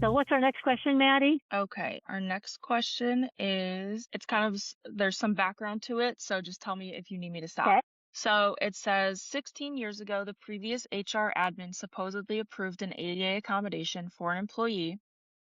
So what's our next question, Maddie? Okay, our next question is it's kind of there's some background to it, so just tell me if you need me to stop. Okay. So it says 16 years ago, the previous HR admin supposedly approved an ADA accommodation for an employee.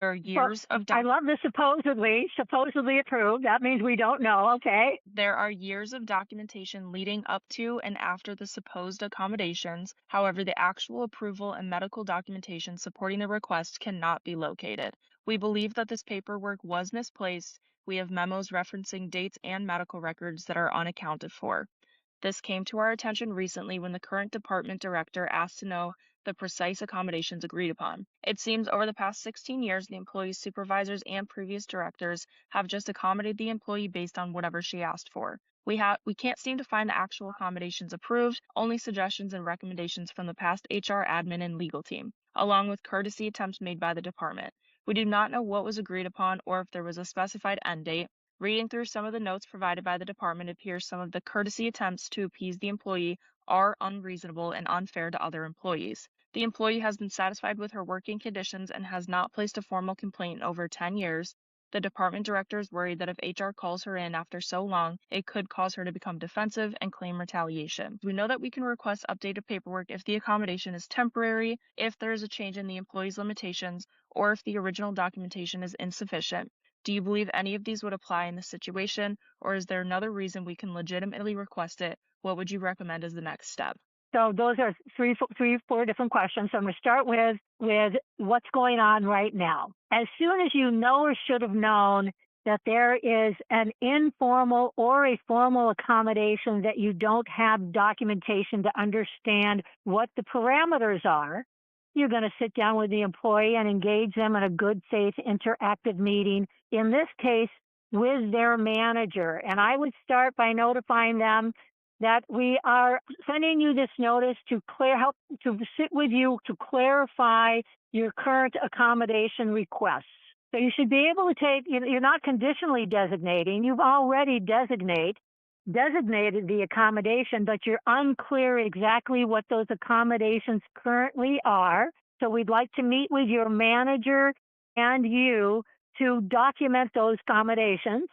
There are Well, years of I love the supposedly approved. That means we don't know. Okay. There are years of documentation leading up to and after the supposed accommodations. However, the actual approval and medical documentation supporting the request cannot be located. We believe that this paperwork was misplaced. We have memos referencing dates and medical records that are unaccounted for. This came to our attention recently when the current department director asked to know the precise accommodations agreed upon. It seems over the past 16 years, the employee's supervisors and previous directors have just accommodated the employee based on whatever she asked for. We can't seem to find the actual accommodations approved, only suggestions and recommendations from the past HR admin and legal team, along with courtesy attempts made by the department. We do not know what was agreed upon or if there was a specified end date. Reading through some of the notes provided by the department, it appears some of the courtesy attempts to appease the employee are unreasonable and unfair to other employees. The employee has been satisfied with her working conditions and has not placed a formal complaint in over 10 years. The department director is worried that if HR calls her in after so long, it could cause her to become defensive and claim retaliation. We know that we can request updated paperwork if the accommodation is temporary, if there is a change in the employee's limitations, or if the original documentation is insufficient. Do you believe any of these would apply in this situation, or is there another reason we can legitimately request it? What would you recommend as the next step? So those are four different questions. So I'm going to start with what's going on right now. As soon as you know or should have known that there is an informal or a formal accommodation that you don't have documentation to understand what the parameters are, you're going to sit down with the employee and engage them in a good faith interactive meeting, in this case with their manager. And I would start by notifying them that we are sending you this notice to help to sit with you to clarify your current accommodation requests. So you should be able to you're not conditionally designating, you've already designated the accommodation, but you're unclear exactly what those accommodations currently are. So we'd like to meet with your manager and you to document those accommodations,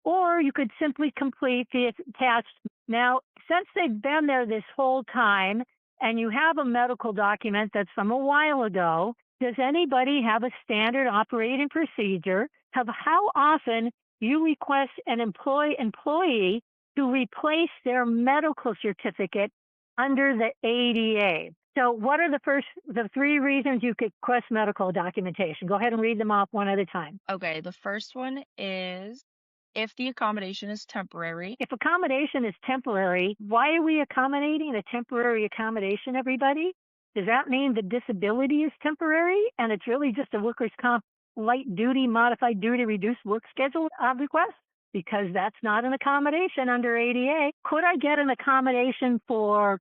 or you could simply complete the task. Now, since they've been there this whole time and you have a medical document that's from a while ago, does anybody have a standard operating procedure of how often you request an employee to replace their medical certificate under the ADA? So what are the three reasons you could request medical documentation? Go ahead and read them off one at a time. Okay, the first one is if the accommodation is temporary. If accommodation is temporary, why are we accommodating a temporary accommodation, everybody? Does that mean the disability is temporary and it's really just a workers' comp light duty, modified duty, reduced work schedule request? Because that's not an accommodation under ADA. Could I get an accommodation for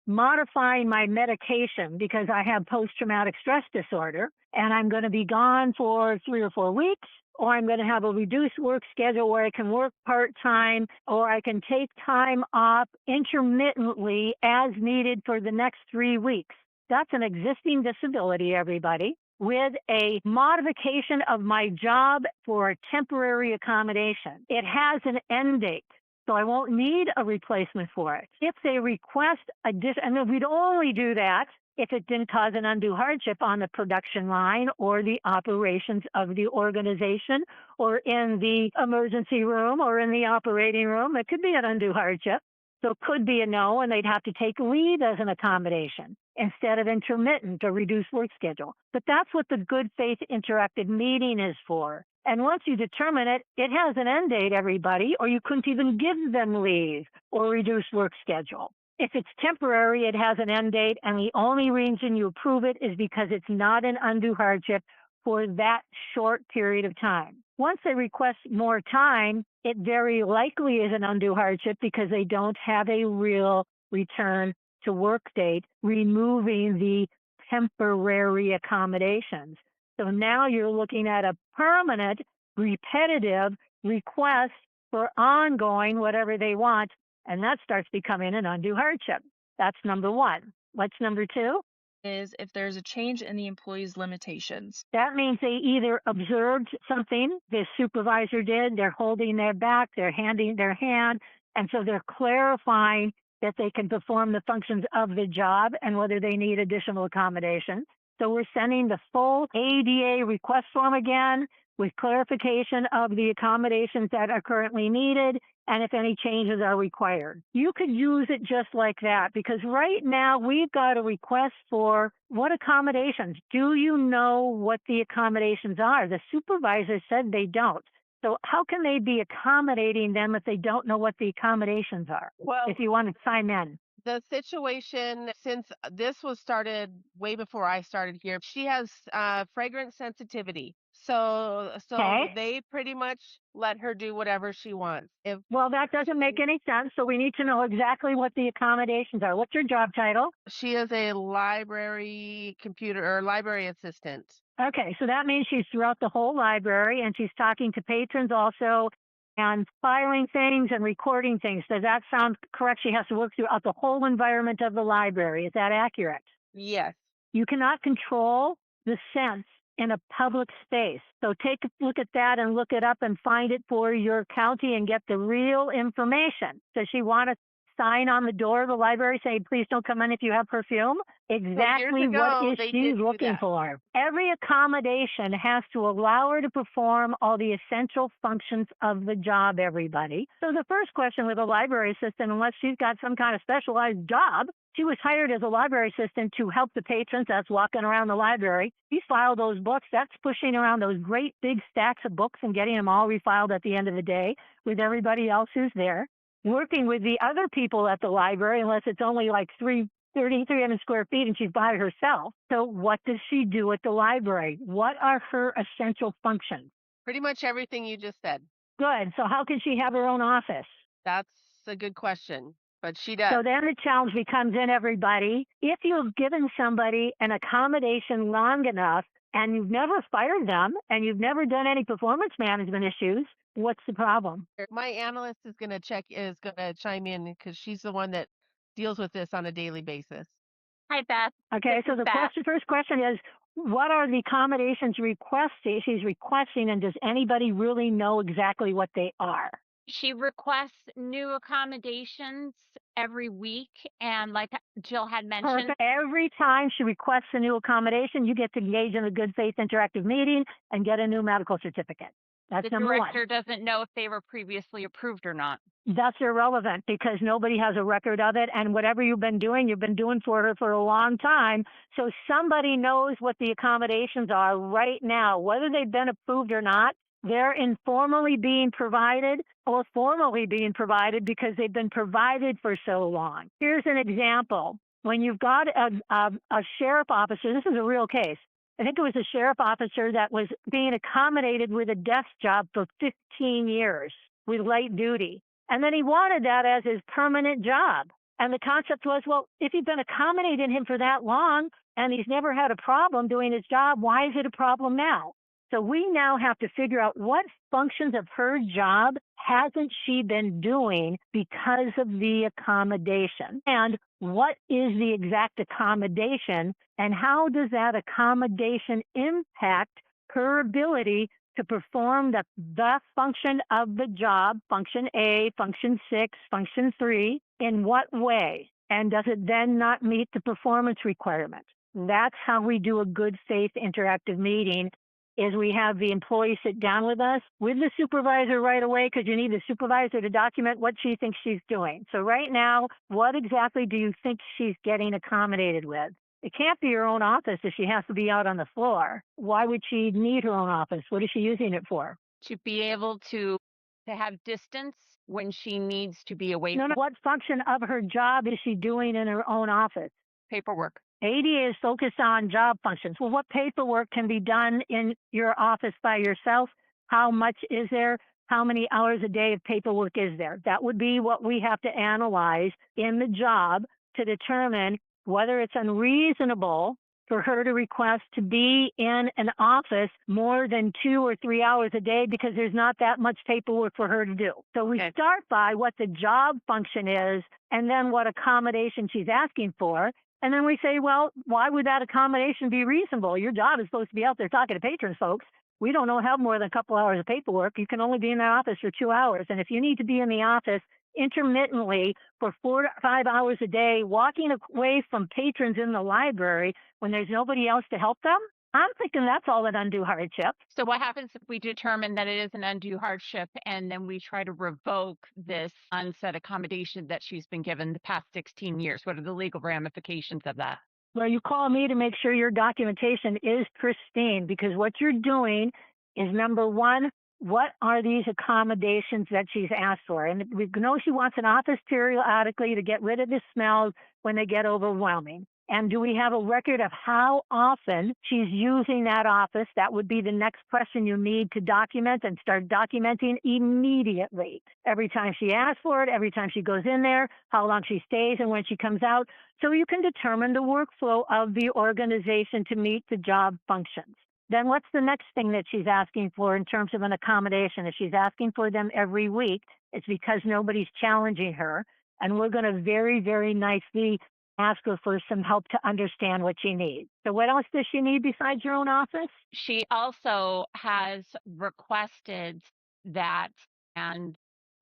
modifying my medication because I have post-traumatic stress disorder and I'm going to be gone for 3 or 4 weeks, or I'm going to have a reduced work schedule where I can work part-time, or I can take time off intermittently as needed for the next 3 weeks. That's an existing disability, everybody, with a modification of my job for a temporary accommodation. It has an end date, so I won't need a replacement for it. If they request and we'd only do that if it didn't cause an undue hardship on the production line or the operations of the organization or in the emergency room or in the operating room. It could be an undue hardship. So it could be a no, and they'd have to take leave as an accommodation instead of intermittent or reduced work schedule. But that's what the good faith interactive meeting is for. And once you determine it, it has an end date, everybody, or you couldn't even give them leave or reduced work schedule. If it's temporary, it has an end date, and the only reason you approve it is because it's not an undue hardship for that short period of time. Once they request more time, it very likely is an undue hardship because they don't have a real return to work date, removing the temporary accommodations. So now you're looking at a permanent, repetitive request for ongoing whatever they want, and that starts becoming an undue hardship. That's number one. What's number two? is if there's a change in the employee's limitations. That means they either observed something, the supervisor did, they're holding their back, they're handing their hand, and so they're clarifying that they can perform the functions of the job and whether they need additional accommodations. So we're sending the full ADA request form again with clarification of the accommodations that are currently needed and if any changes are required. You could use it just like that because right now we've got a request for what accommodations. Do you know what the accommodations are? The supervisor said they don't. So how can they be accommodating them if they don't know what the accommodations are? Well, If you want to chime in. the situation, since this was started way before I started here, she has fragrance sensitivity. So Okay. they pretty much let her do whatever she wants. If Well, that doesn't make any sense. So we need to know exactly what the accommodations are. What's your job title? she is a library computer or library assistant. Okay, so that means she's throughout the whole library and she's talking to patrons also and filing things and recording things. Does that sound correct? She has to work throughout the whole environment of the library. Is that accurate? Yes. You cannot control the sense in a public space. So take a look at that and look it up and find it for your county and get the real information. Does she want to sign on the door of the library saying, please don't come in if you have perfume? Exactly what is she looking for? Every accommodation has to allow her to perform all the essential functions of the job, everybody. So the first question with a library assistant, unless she's got some kind of specialized job, she was hired as a library assistant to help the patrons. That's walking around the library. You file those books. That's pushing around those great big stacks of books and getting them all refiled at the end of the day with everybody else who's there. Working with the other people at the library, unless it's only like 300 square feet and she's by herself. So what does she do at the library? What are her essential functions? Pretty much everything you just said. Good. So how can she have her own office? That's a good question, but she does. So then the challenge becomes in everybody. If you've given somebody an accommodation long enough and you've never fired them and you've never done any performance management issues, what's the problem? My analyst is going to chime in because she's the one that deals with this on a daily basis. Hi, Beth. Okay, This so is the Beth. first question is, what are the accommodations she's requesting, and does anybody really know exactly what they are? She requests new accommodations every week, and like Jill had mentioned, Perfect. Every time she requests a new accommodation, you get to engage in a good faith interactive meeting and get a new medical certificate. That's the number director one. doesn't know if they were previously approved or not. That's irrelevant because nobody has a record of it. And whatever you've been doing for her for a long time. So somebody knows what the accommodations are right now, whether they've been approved or not. They're informally being provided or formally being provided because they've been provided for so long. Here's an example. When you've got a sheriff officer, this is a real case. I think it was a sheriff officer that was being accommodated with a desk job for 15 years with light duty. And then he wanted that as his permanent job. And the concept was, well, if you've been accommodating him for that long and he's never had a problem doing his job, why is it a problem now? So we now have to figure out what functions of her job hasn't she been doing because of the accommodation, and what is the exact accommodation, and how does that accommodation impact her ability to perform the function of the job, function A, function 6, function 3, in what way? And does it then not meet the performance requirement? That's how we do a good faith interactive meeting, is we have the employee sit down with us with the supervisor right away, because you need the supervisor to document what she thinks she's doing. So right now, what exactly do you think she's getting accommodated with? It can't be her own office if she has to be out on the floor. Why would she need her own office? What is she using it for? To be able to have distance when she needs to be away No, from no. What function of her job is she doing in her own office? paperwork. ADA is focused on job functions. Well, what paperwork can be done in your office by yourself? How much is there? How many hours a day of paperwork is there? That would be what we have to analyze in the job to determine whether it's unreasonable for her to request to be in an office more than 2 or 3 hours a day because there's not that much paperwork for her to do. So we start by what the job function is and then what accommodation she's asking for. And then we say, well, why would that accommodation be reasonable? Your job is supposed to be out there talking to patrons, folks. We don't have more than a couple hours of paperwork. You can only be in the office for 2 hours. And if you need to be in the office intermittently for 4 to 5 hours a day, walking away from patrons in the library when there's nobody else to help them, I'm thinking that's all an undue hardship. So what happens if we determine that it is an undue hardship and then we try to revoke this unsaid accommodation that she's been given the past 16 years? What are the legal ramifications of that? Well, you call me to make sure your documentation is pristine, because what you're doing is, number one, what are these accommodations that she's asked for? And we know she wants an office periodically to get rid of the smells when they get overwhelming. And do we have a record of how often she's using that office? That would be the next question you need to document, and start documenting immediately. Every time she asks for it, every time she goes in there, how long she stays and when she comes out, so you can determine the workflow of the organization to meet the job functions. Then what's the next thing that she's asking for in terms of an accommodation? If she's asking for them every week, it's because nobody's challenging her. And we're going to very, very nicely ask her for some help to understand what she needs. So what else does she need besides your own office? She also has requested that, and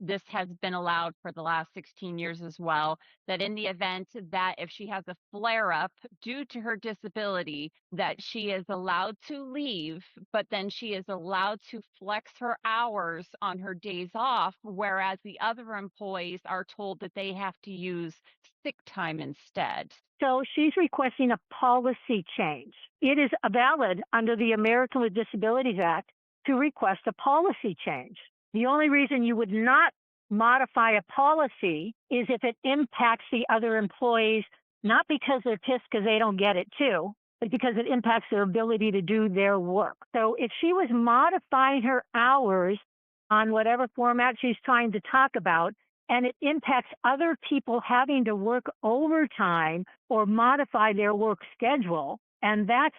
this has been allowed for the last 16 years as well, that in the event that if she has a flare-up due to her disability, that she is allowed to leave, but then she is allowed to flex her hours on her days off, whereas the other employees are told that they have to use sick time instead. So she's requesting a policy change. It is valid under the American with Disabilities Act to request a policy change. The only reason you would not modify a policy is if it impacts the other employees, not because they're pissed because they don't get it too, but because it impacts their ability to do their work. So if she was modifying her hours on whatever format she's trying to talk about, and it impacts other people having to work overtime or modify their work schedule, and that's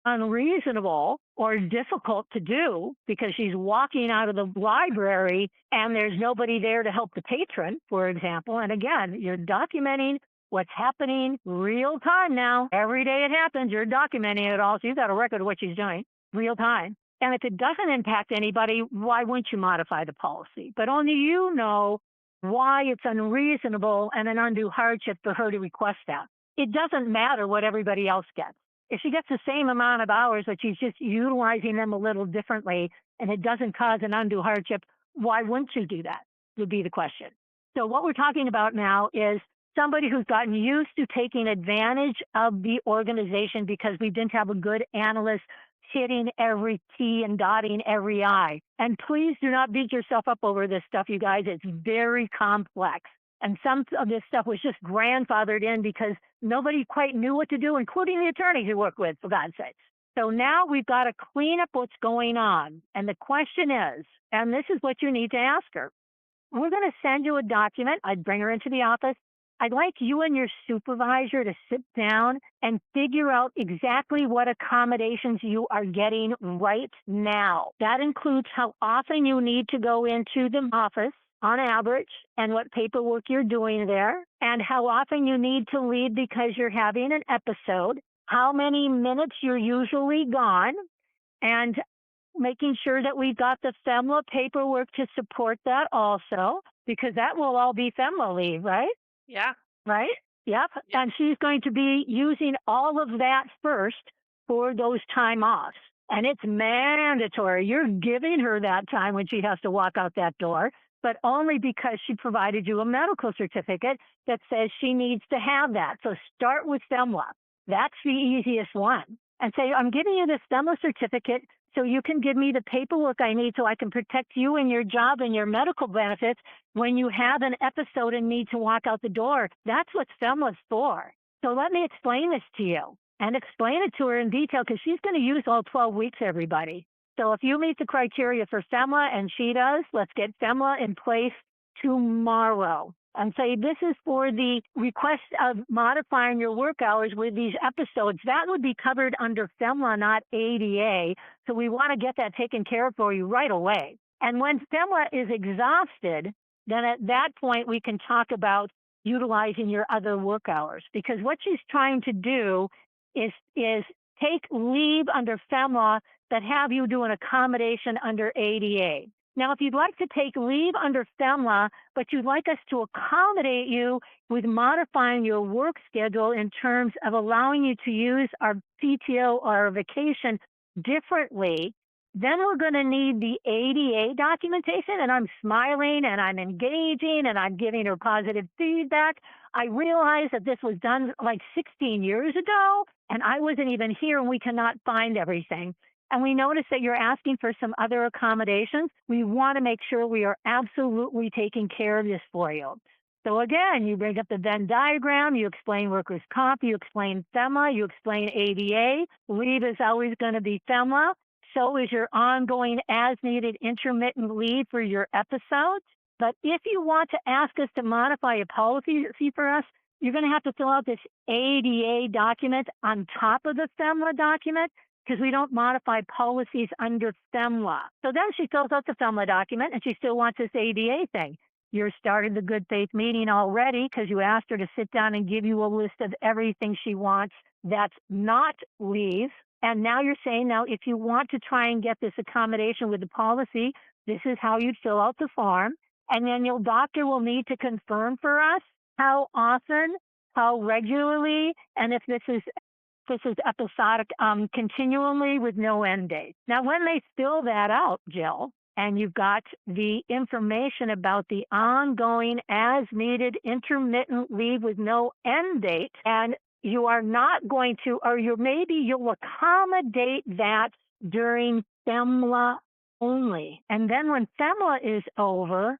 unreasonable or difficult to do because she's walking out of the library and there's nobody there to help the patron, for example. And again, you're documenting what's happening real time now. Every day it happens, you're documenting it all, so you've got a record of what she's doing real time. And if it doesn't impact anybody, why wouldn't you modify the policy? But only you know why it's unreasonable and an undue hardship for her to request that. It doesn't matter what everybody else gets. If she gets the same amount of hours, but she's just utilizing them a little differently, and it doesn't cause an undue hardship, why wouldn't you do that, would be the question. So what we're talking about now is somebody who's gotten used to taking advantage of the organization because we didn't have a good analyst hitting every T and dotting every I. And please do not beat yourself up over this stuff, you guys. It's very complex. And some of this stuff was just grandfathered in because nobody quite knew what to do, including the attorneys you work with, for God's sakes. So now we've got to clean up what's going on. And the question is, and this is what you need to ask her, we're going to send you a document. I'd bring her into the office. I'd like you and your supervisor to sit down and figure out exactly what accommodations you are getting right now. That includes how often you need to go into the office on average and what paperwork you're doing there, and how often you need to leave because you're having an episode, how many minutes you're usually gone, and making sure that we've got the FMLA paperwork to support that also, because that will all be FMLA leave, right? Yeah. Right? Yep. And she's going to be using all of that first for those time offs. And it's mandatory. You're giving her that time when she has to walk out that door, but only because she provided you a medical certificate that says she needs to have that. So start with FMLA. That's the easiest one. And say, I'm giving you this FMLA certificate so you can give me the paperwork I need so I can protect you and your job and your medical benefits when you have an episode and need to walk out the door. That's what FMLA's for. So let me explain this to you and explain it to her in detail, because she's going to use all 12 weeks, everybody. So if you meet the criteria for FMLA and she does, let's get FMLA in place tomorrow. And say this is for the request of modifying your work hours with these episodes. That would be covered under FMLA, not ADA. So we want to get that taken care of for you right away. And when FMLA is exhausted, then at that point we can talk about utilizing your other work hours, because what she's trying to do is take leave under FMLA that have you do an accommodation under ADA. Now, if you'd like to take leave under FMLA, but you'd like us to accommodate you with modifying your work schedule in terms of allowing you to use our PTO or vacation differently, then we're going to need the ADA documentation. And I'm smiling and I'm engaging and I'm giving her positive feedback. I realize that this was done like 16 years ago and I wasn't even here and we cannot find everything. And we notice that you're asking for some other accommodations. We want to make sure we are absolutely taking care of this for you. So again, you bring up the Venn diagram, you explain workers' comp, you explain FEMA, you explain ADA. Leave is always going to be FEMA. So is your ongoing as-needed intermittent leave for your episodes. But if you want to ask us to modify a policy for us, you're going to have to fill out this ADA document on top of the FEMLA document, because we don't modify policies under FEMLA. So then she fills out the FEMLA document and she still wants this ADA thing. You're starting the good faith meeting already because you asked her to sit down and give you a list of everything she wants that's not leave. And now you're saying, now, if you want to try and get this accommodation with the policy, this is how you'd fill out the form. And then your doctor will need to confirm for us how often, how regularly, and if this is episodic, continually with no end date. Now, when they fill that out, Jill, and you've got the information about the ongoing as-needed intermittent leave with no end date, and you are not going to, or you'll accommodate that during FEMLA only. And then when FEMLA is over,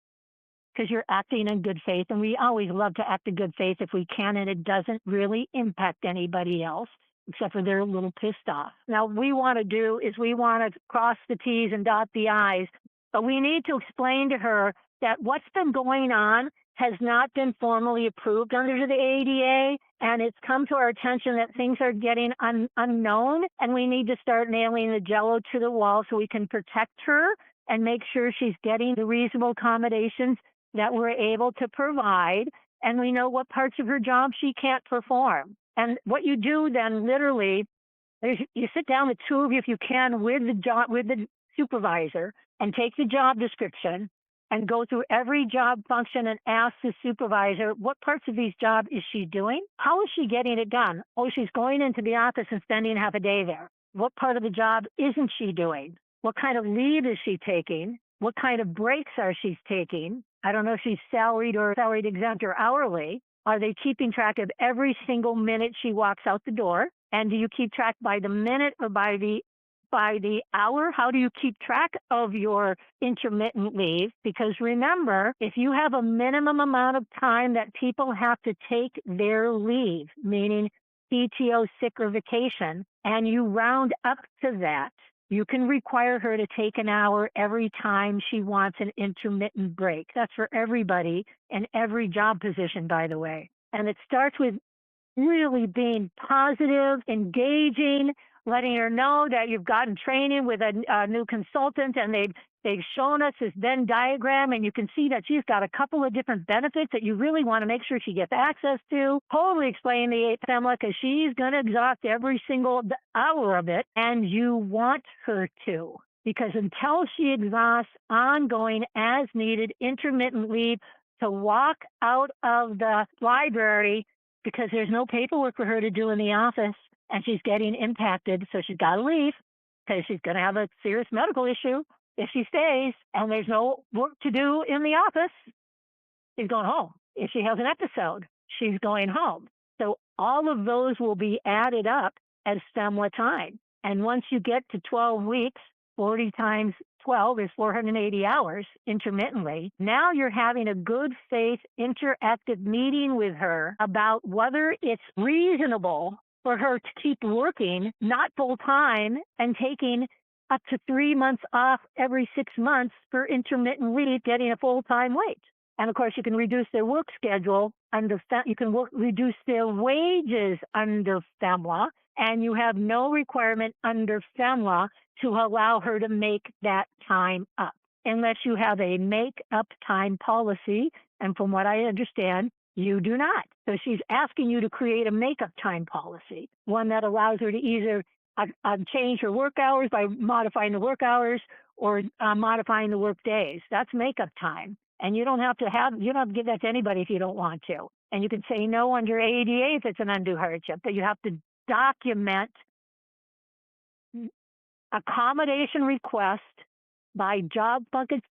because you're acting in good faith, and we always love to act in good faith if we can, and it doesn't really impact anybody else, except for they're a little pissed off. Now, what we want to do is we want to cross the T's and dot the I's, but we need to explain to her that what's been going on has not been formally approved under the ADA, and it's come to our attention that things are getting unknown, and we need to start nailing the jello to the wall so we can protect her and make sure she's getting the reasonable accommodations that we're able to provide, and we know what parts of her job she can't perform. And what you do then literally is you sit down, the two of you, if you can, with the supervisor, and take the job description and go through every job function and ask the supervisor, what parts of these jobs is she doing? How is she getting it done? Oh, she's going into the office and spending half a day there. What part of the job isn't she doing? What kind of leave is she taking? What kind of breaks are she taking? I don't know if she's salaried or salaried exempt or hourly. Are they keeping track of every single minute she walks out the door? And do you keep track by the minute or by the hour? How do you keep track of your intermittent leave? Because remember, if you have a minimum amount of time that people have to take their leave, meaning PTO, sick, or vacation, and you round up to that, you can require her to take an hour every time she wants an intermittent break. That's for everybody in every job position, by the way. And it starts with really being positive, engaging, letting her know that you've gotten training with a new consultant and they've shown us this Venn diagram, and you can see that she's got a couple of different benefits that you really want to make sure she gets access to. Totally explain the FMLA because she's going to exhaust every single hour of it, and you want her to. Because until she exhausts ongoing as needed intermittent leave to walk out of the library because there's no paperwork for her to do in the office, and she's getting impacted, so she's got to leave because she's going to have a serious medical issue if she stays, and there's no work to do in the office, she's going home. If she has an episode, she's going home. So all of those will be added up as FMLA time. And once you get to 12 weeks, 40 times 12 is 480 hours intermittently. Now you're having a good faith interactive meeting with her about whether it's reasonable for her to keep working, not full time, and taking up to 3 months off every 6 months for intermittent leave, getting a full-time wage. And of course, you can reduce their work schedule under, you can reduce their wages under FMLA, and you have no requirement under FMLA to allow her to make that time up, unless you have a make-up time policy. And from what I understand, You do not. So she's asking you to create a makeup time policy, one that allows her to either change her work hours by modifying the work hours or modifying the work days. That's makeup time. And you don't have to give that to anybody if you don't want to. And you can say no under ADA if it's an undue hardship, but you have to document accommodation request by job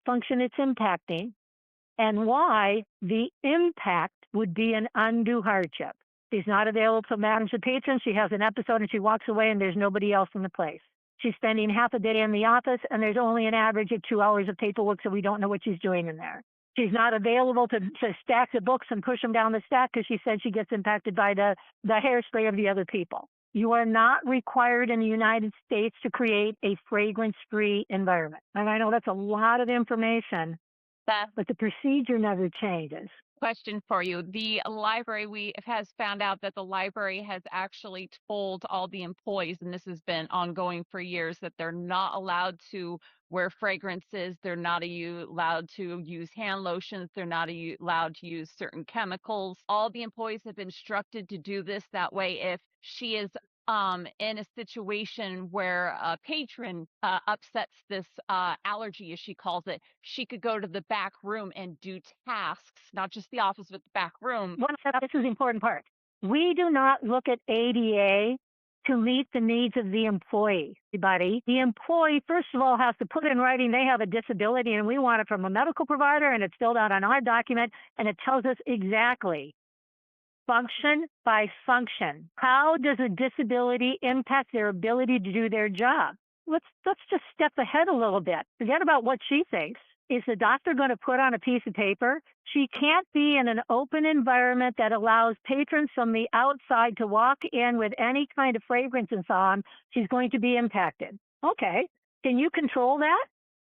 function it's impacting and why the impact would be an undue hardship. She's not available to manage the patrons. She has an episode and she walks away and there's nobody else in the place. She's spending half a day in the office and there's only an average of 2 hours of paperwork, so we don't know what she's doing in there. She's not available to stack the books and push them down the stack because she said she gets impacted by the hairspray of the other people. You are not required in the United States to create a fragrance-free environment. And I know that's a lot of information, but the procedure never changes. Question for you. The library has found out that the library has actually told all the employees, and this has been ongoing for years, that they're not allowed to wear fragrances. They're not allowed to use hand lotions. They're not allowed to use certain chemicals. All the employees have been instructed to do this. That way, if she is in a situation where a patron upsets this allergy, as she calls it, she could go to the back room and do tasks, not just the office, but the back room. This is the important part. We do not look at ADA to meet the needs of the employee, everybody. The employee, first of all, has to put in writing they have a disability, and we want it from a medical provider, and it's filled out on our document, and it tells us exactly function by function. How does a disability impact their ability to do their job? Let's just step ahead a little bit. Forget about what she thinks. Is the doctor going to put on a piece of paper? She can't be in an open environment that allows patrons from the outside to walk in with any kind of fragrances on. She's going to be impacted. Okay. Can you control that?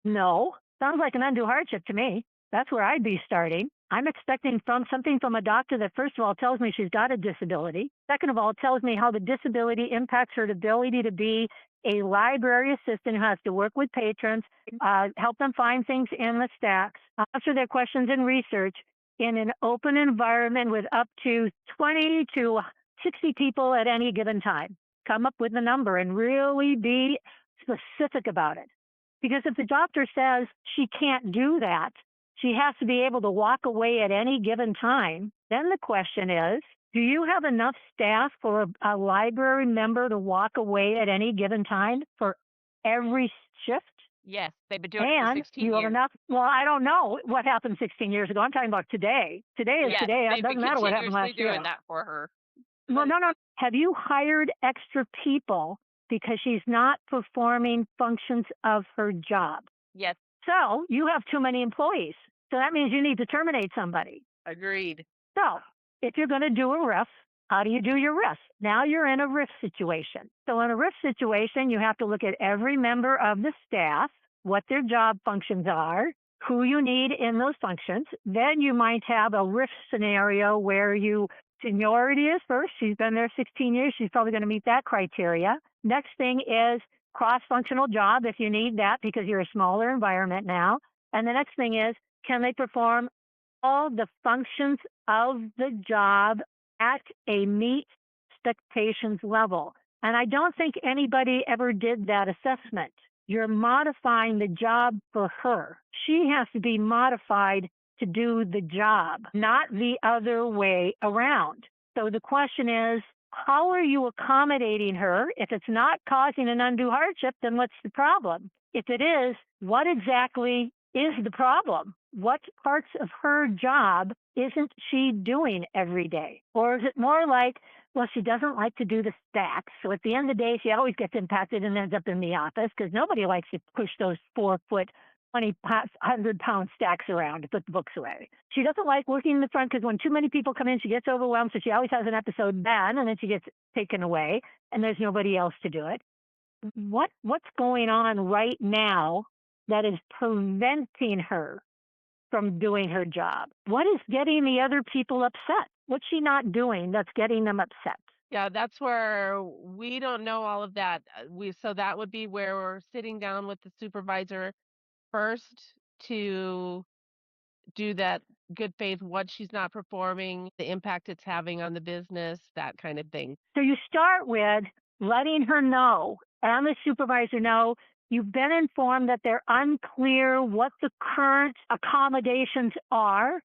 No. Sounds like an undue hardship to me. That's where I'd be starting. I'm expecting something from a doctor that, first of all, tells me she's got a disability. Second of all, tells me how the disability impacts her ability to be a library assistant who has to work with patrons, help them find things in the stacks, answer their questions and research in an open environment with up to 20 to 60 people at any given time. Come up with a number and really be specific about it. Because if the doctor says she can't do that, she has to be able to walk away at any given time, then the question is, do you have enough staff for a library member to walk away at any given time for every shift? Yes, they've been doing it for 16 years. You have enough? Well, I don't know what happened 16 years ago. I'm talking about today. Today is today. It doesn't matter what happened last year. Doing that for her. Well, no. Have you hired extra people because she's not performing functions of her job? Yes. So you have too many employees. So that means you need to terminate somebody. Agreed. So if you're going to do a RIF, how do you do your RIF? Now you're in a RIF situation. So in a RIF situation, you have to look at every member of the staff, what their job functions are, who you need in those functions. Then you might have a RIF scenario where seniority is first. She's been there 16 years. She's probably going to meet that criteria. Next thing is cross-functional job if you need that because you're a smaller environment now. And the next thing is, can they perform all the functions of the job at a meet expectations level? And I don't think anybody ever did that assessment. You're modifying the job for her. She has to be modified to do the job, not the other way around. So the question is, how are you accommodating her? If it's not causing an undue hardship, then what's the problem? If it is, what exactly is the problem? What parts of her job isn't she doing every day? Or is it more like, well, she doesn't like to do the stacks. So at the end of the day, she always gets impacted and ends up in the office because nobody likes to push those 4-foot, 100-pound stacks around to put the books away. She doesn't like working in the front because when too many people come in, she gets overwhelmed. So she always has an episode then, and then she gets taken away, and there's nobody else to do it. What's going on right now that is preventing her from doing her job? What is getting the other people upset? What's she not doing that's getting them upset? Yeah, that's where we don't know all of that. So that would be where we're sitting down with the supervisor first to do that good faith, what she's not performing, the impact it's having on the business, that kind of thing. So you start with letting her know and the supervisor know you've been informed that they're unclear what the current accommodations are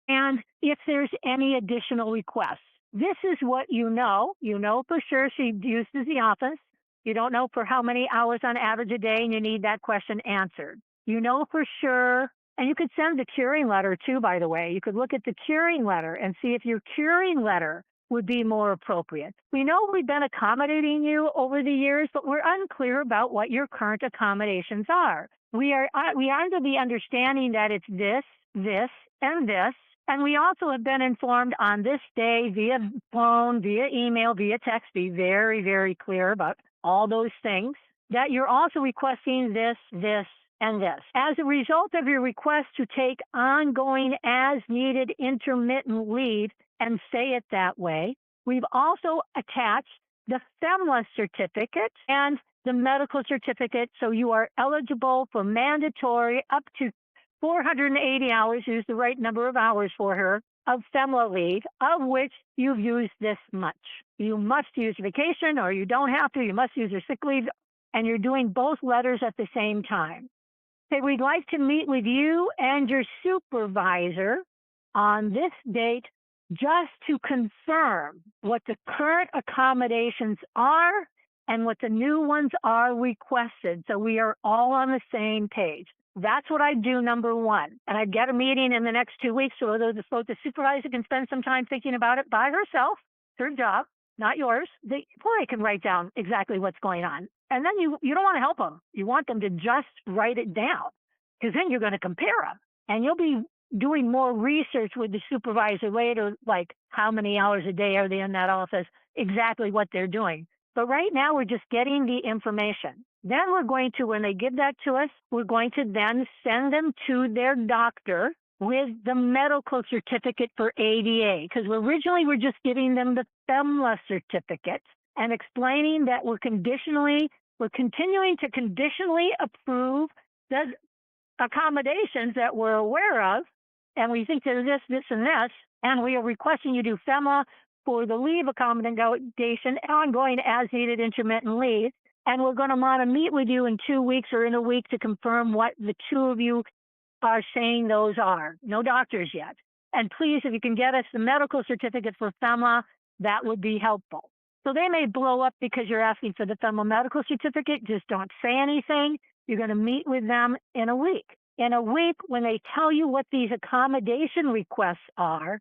and if there's any additional requests. This is what you know. You know for sure she uses the office. You don't know for how many hours on average a day, and you need that question answered. You know for sure, and you could send the curing letter too, by the way. You could look at the curing letter and see if your curing letter would be more appropriate. We know we've been accommodating you over the years, but we're unclear about what your current accommodations are. We are under the understanding that it's this, and this. And we also have been informed on this day via phone, via email, via text, be very, very clear about all those things, that you're also requesting this, and this. As a result of your request to take ongoing as needed intermittent leave, and say it that way, we've also attached the FMLA certificate and the medical certificate, so you are eligible for mandatory up to 480 hours, use the right number of hours for her, of FMLA leave, of which you've used this much. You must use vacation, or you don't have to. You must use your sick leave, and you're doing both letters at the same time. Okay, we'd like to meet with you and your supervisor on this date just to confirm what the current accommodations are and what the new ones are requested, so we are all on the same page. That's what I do, number one. And I'd get a meeting in the next 2 weeks so the supervisor can spend some time thinking about it by herself. It's her job, not yours. The employee can write down exactly what's going on. And then you don't want to help them. You want them to just write it down, because then you're going to compare them. And you'll be doing more research with the supervisor later, like how many hours a day are they in that office, exactly what they're doing. But right now, we're just getting the information. Then we're going to, when they give that to us, we're going to then send them to their doctor with the medical certificate for ADA, because originally we're just giving them the FMLA certificate and explaining that we're continuing to conditionally approve the accommodations that we're aware of, and we think there's this, and this, and we are requesting you do FMLA for the leave accommodation, ongoing as needed intermittent leave. And we're going to want to meet with you in 2 weeks or in a week to confirm what the two of you are saying those are. No doctors yet. And please, if you can get us the medical certificate for FMLA, that would be helpful. So they may blow up because you're asking for the FMLA medical certificate. Just don't say anything. You're going to meet with them in a week. In a week, when they tell you what these accommodation requests are,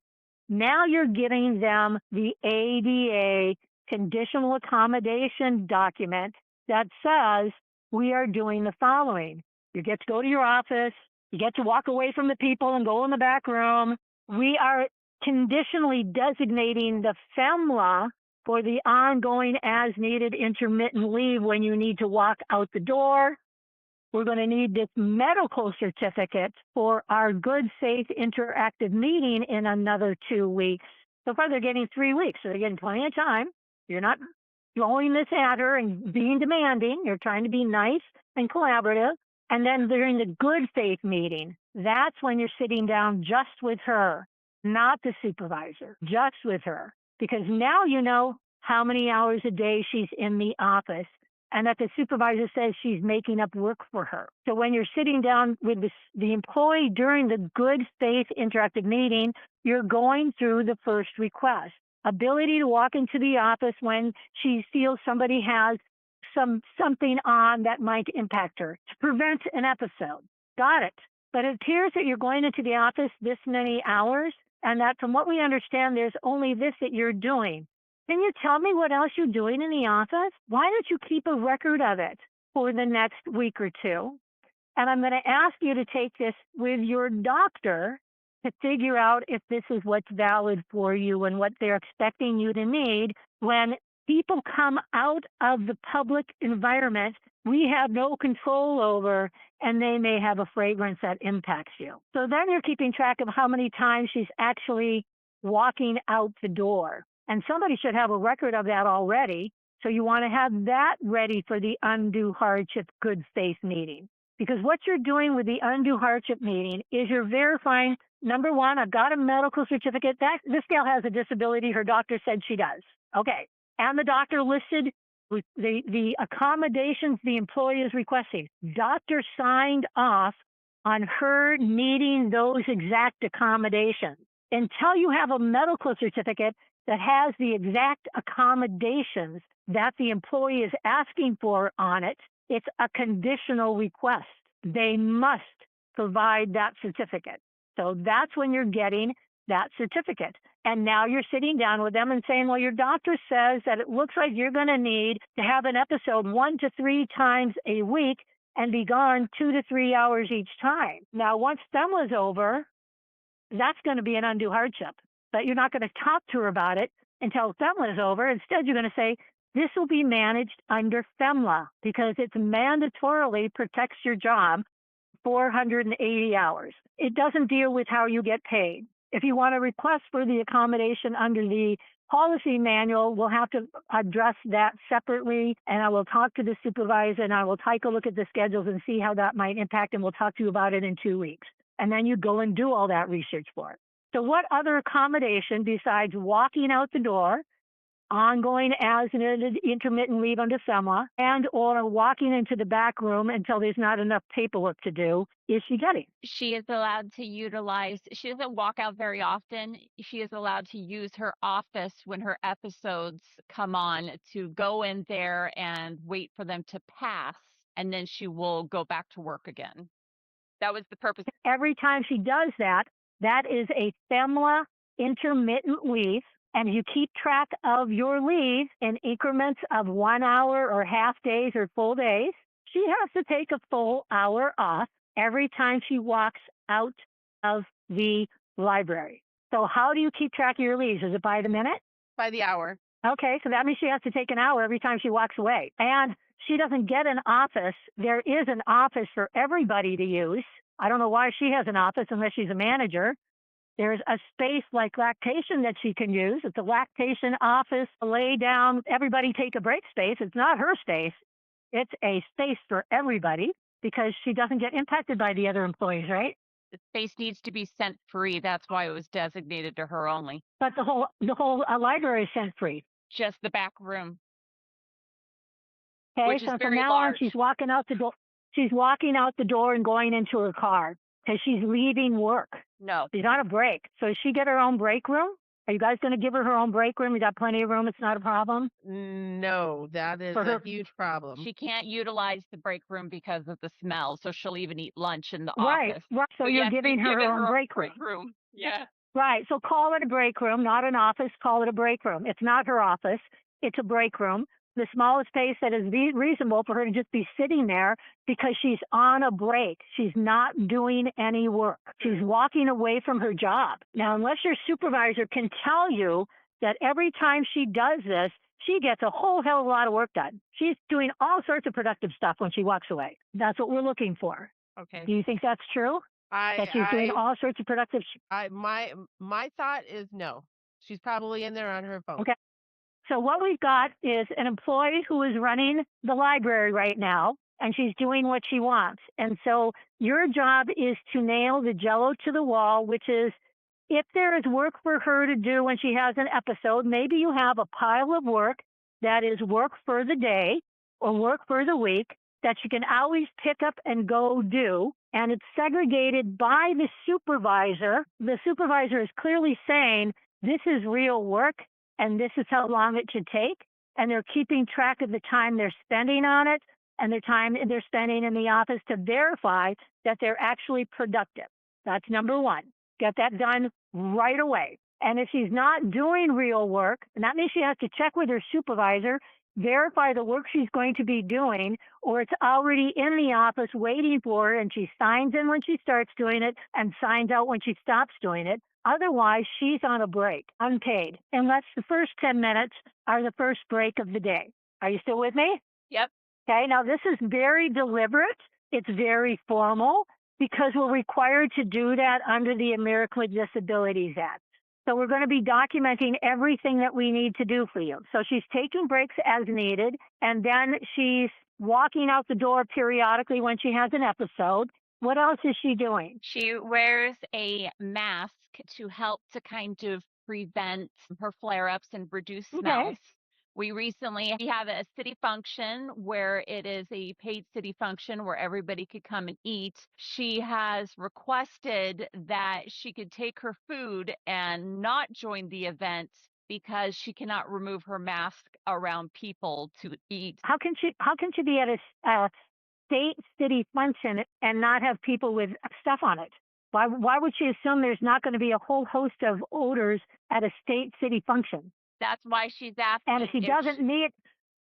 now you're getting them the ADA conditional accommodation document that says we are doing the following. You get to go to your office. You get to walk away from the people and go in the back room. We are conditionally designating the FMLA for the ongoing as needed intermittent leave when you need to walk out the door. We're going to need this medical certificate for our good, safe, interactive meeting in another 2 weeks. So far, they're getting 3 weeks, so they're getting plenty of time. You're not throwing this at her and being demanding. You're trying to be nice and collaborative. And then during the good faith meeting, that's when you're sitting down just with her, not the supervisor, just with her. Because now you know how many hours a day she's in the office, and that the supervisor says she's making up work for her. So when you're sitting down with the employee during the good faith interactive meeting, you're going through the first request. Ability to walk into the office when she feels somebody has something on that might impact her to prevent an episode. Got it. But it appears that you're going into the office this many hours, and that from what we understand, there's only this that you're doing. Can you tell me what else you're doing in the office? Why don't you keep a record of it for the next week or two? And I'm going to ask you to take this with your doctor to figure out if this is what's valid for you and what they're expecting you to need when people come out of the public environment we have no control over, and they may have a fragrance that impacts you. So then you're keeping track of how many times she's actually walking out the door. And somebody should have a record of that already. So you want to have that ready for the undue hardship good faith meeting. Because what you're doing with the undue hardship meeting is you're verifying, number one, I've got a medical certificate. That this gal has a disability. Her doctor said she does. Okay. And the doctor listed the accommodations the employee is requesting. Doctor signed off on her needing those exact accommodations. Until you have a medical certificate that has the exact accommodations that the employee is asking for on it, it's a conditional request. They must provide that certificate. So that's when you're getting that certificate. And now you're sitting down with them and saying, well, your doctor says that it looks like you're going to need to have an episode 1 to 3 times a week and be gone 2 to 3 hours each time. Now, once FMLA is over, that's going to be an undue hardship. But you're not going to talk to her about it until FMLA is over. Instead, you're going to say, this will be managed under FMLA because it mandatorily protects your job 480 hours. It doesn't deal with how you get paid. If you want to request for the accommodation under the policy manual, we'll have to address that separately, and I will talk to the supervisor and I will take a look at the schedules and see how that might impact, and we'll talk to you about it in 2 weeks. And then you go and do all that research for it. So what other accommodation besides walking out the door, ongoing as an intermittent leave under FMLA, and or walking into the back room until there's not enough paperwork to do, is she getting? She is allowed to utilize, she doesn't walk out very often. She is allowed to use her office when her episodes come on to go in there and wait for them to pass, and then she will go back to work again. That was the purpose. Every time she does that, that is a FMLA intermittent leave, and you keep track of your leave in increments of 1 hour or half days or full days. She has to take a full hour off every time she walks out of the library. So how do you keep track of your leaves? Is it by the minute? By the hour. Okay, so that means she has to take an hour every time she walks away. And she doesn't get an office. There is an office for everybody to use. I don't know why she has an office unless she's a manager. There's a space like lactation that she can use. It's a lactation office, lay down, everybody take a break space. It's not her space. It's a space for everybody because she doesn't get impacted by the other employees, right? The space needs to be scent free. That's why it was designated to her only. But the whole library is scent free. Just the back room. Okay, which is so from very now on, large. she's walking out the door. She's walking out the door and going into her car because she's leaving work. No. She's on a break. So does she get her own break room? Are you guys going to give her own break room? You got plenty of room. It's not a problem. No, that is a huge problem. She can't utilize the break room because of the smell, so she'll even eat lunch in the Right, office. right. So you're giving her her own break room. Yeah. Right. So call it a break room, not an office. Call it a break room. It's not her office. It's a break room. The smallest space that is reasonable for her to just be sitting there because she's on a break. She's not doing any work. She's walking away from her job. Now, unless your supervisor can tell you that every time she does this, she gets a whole hell of a lot of work done. She's doing all sorts of productive stuff when she walks away. That's what we're looking for. Okay. Do you think that's true? That she's doing all sorts of productive. My thought is no. She's probably in there on her phone. Okay. So what we've got is an employee who is running the library right now, and she's doing what she wants. And so your job is to nail the jello to the wall, which is if there is work for her to do when she has an episode, maybe you have a pile of work that is work for the day or work for the week that she can always pick up and go do. And it's segregated by the supervisor. The supervisor is clearly saying, this is real work and this is how long it should take. And they're keeping track of the time they're spending on it and the time they're spending in the office to verify that they're actually productive. That's number one. Get that done right away. And if she's not doing real work, and that means she has to check with her supervisor, verify the work she's going to be doing, or it's already in the office waiting for her and she signs in when she starts doing it and signs out when she stops doing it. Otherwise, she's on a break, unpaid, unless the first 10 minutes are the first break of the day. Are you still with me? Yep. Okay, now this is very deliberate. It's very formal because we're required to do that under the American with Disabilities Act. So we're going to be documenting everything that we need to do for you. So she's taking breaks as needed, and then she's walking out the door periodically when she has an episode. What else is she doing? She wears a mask to help to kind of prevent her flare-ups and reduce smells. We have a city function where it is a paid city function where everybody could come and eat. She has requested that she could take her food and not join the event because she cannot remove her mask around people to eat. How can she be at a state city function and not have people with stuff on it? Why would she assume there's not going to be a whole host of odors at a state city function? That's why she's asking. And if she doesn't meet,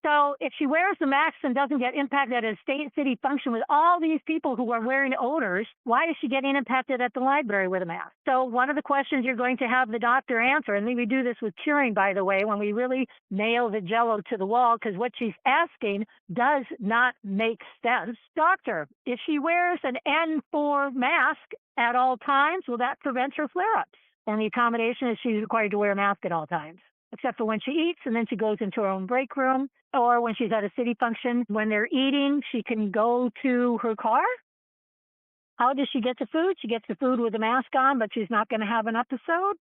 so if she wears the mask and doesn't get impacted at a state city function with all these people who are wearing odors, why is she getting impacted at the library with a mask? So one of the questions you're going to have the doctor answer, and we do this with curing, by the way, when we really nail the jello to the wall, because what she's asking does not make sense. Doctor, if she wears an N4 mask at all times, will that prevent her flare-ups? And the accommodation is she's required to wear a mask at all times, except for when she eats, and then she goes into her own break room, or when she's at a city function. When they're eating, she can go to her car. How does she get the food? She gets the food with a mask on, but she's not going to have an episode.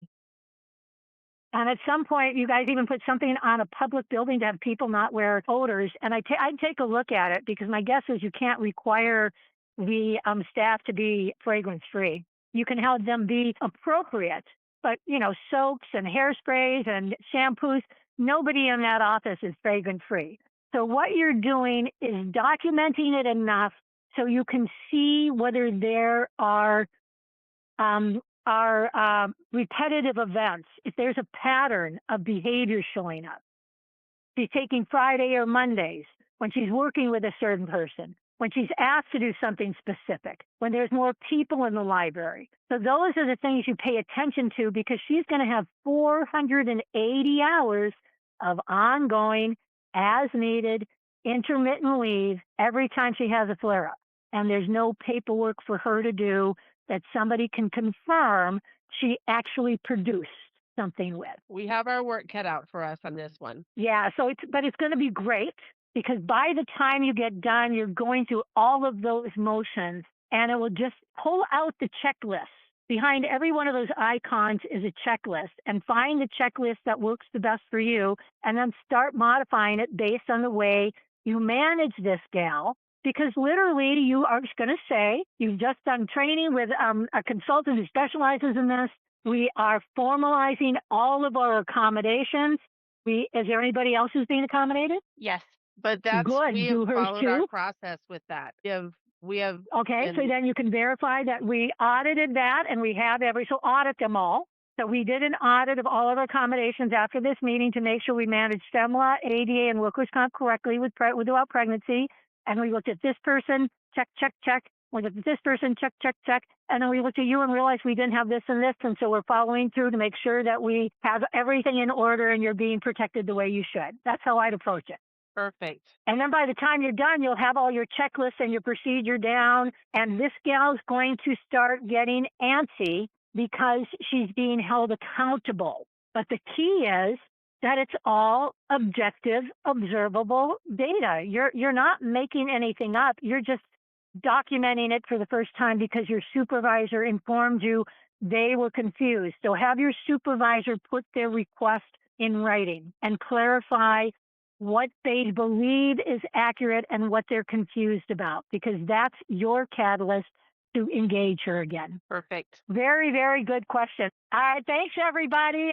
And at some point, you guys even put something on a public building to have people not wear odors. And I'd take a look at it, because my guess is you can't require the staff to be fragrance-free. You can have them be appropriate, but, soaps and hairsprays and shampoos, nobody in that office is fragrance-free. So what you're doing is documenting it enough so you can see whether there are repetitive events, if there's a pattern of behavior showing up. She's taking Friday or Mondays when she's working with a certain person, when she's asked to do something specific, when there's more people in the library. So those are the things you pay attention to, because she's going to have 480 hours of ongoing, as needed, intermittent leave every time she has a flare-up. And there's no paperwork for her to do that somebody can confirm she actually produced something with. We have our work cut out for us on this one. Yeah, but it's going to be great, because by the time you get done, you're going through all of those motions, and it will just pull out the checklist. Behind every one of those icons is a checklist, and find the checklist that works the best for you, and then start modifying it based on the way you manage this gal. Because literally, you are going to say, you've just done training with a consultant who specializes in this. We are formalizing all of our accommodations. Is there anybody else who's being accommodated? Yes. But that's good. We Do have hers followed too? our process with that. We have. Okay, so then you can verify that we audited that, and we have so audit them all. So we did an audit of all of our accommodations after this meeting to make sure we managed FMLA, ADA, and workers' comp correctly without pregnancy. And we looked at this person, check, check, check. We looked at this person, check, check, check. And then we looked at you and realized we didn't have this and this. And so we're following through to make sure that we have everything in order and you're being protected the way you should. That's how I'd approach it. Perfect. And then by the time you're done, you'll have all your checklists and your procedure down. And this gal's going to start getting antsy because she's being held accountable. But the key is that it's all objective, observable data. You're not making anything up. You're just documenting it for the first time because your supervisor informed you they were confused. So have your supervisor put their request in writing and clarify what they believe is accurate and what they're confused about, because that's your catalyst to engage her again. Perfect. Very, very good question. All right, thanks, everybody.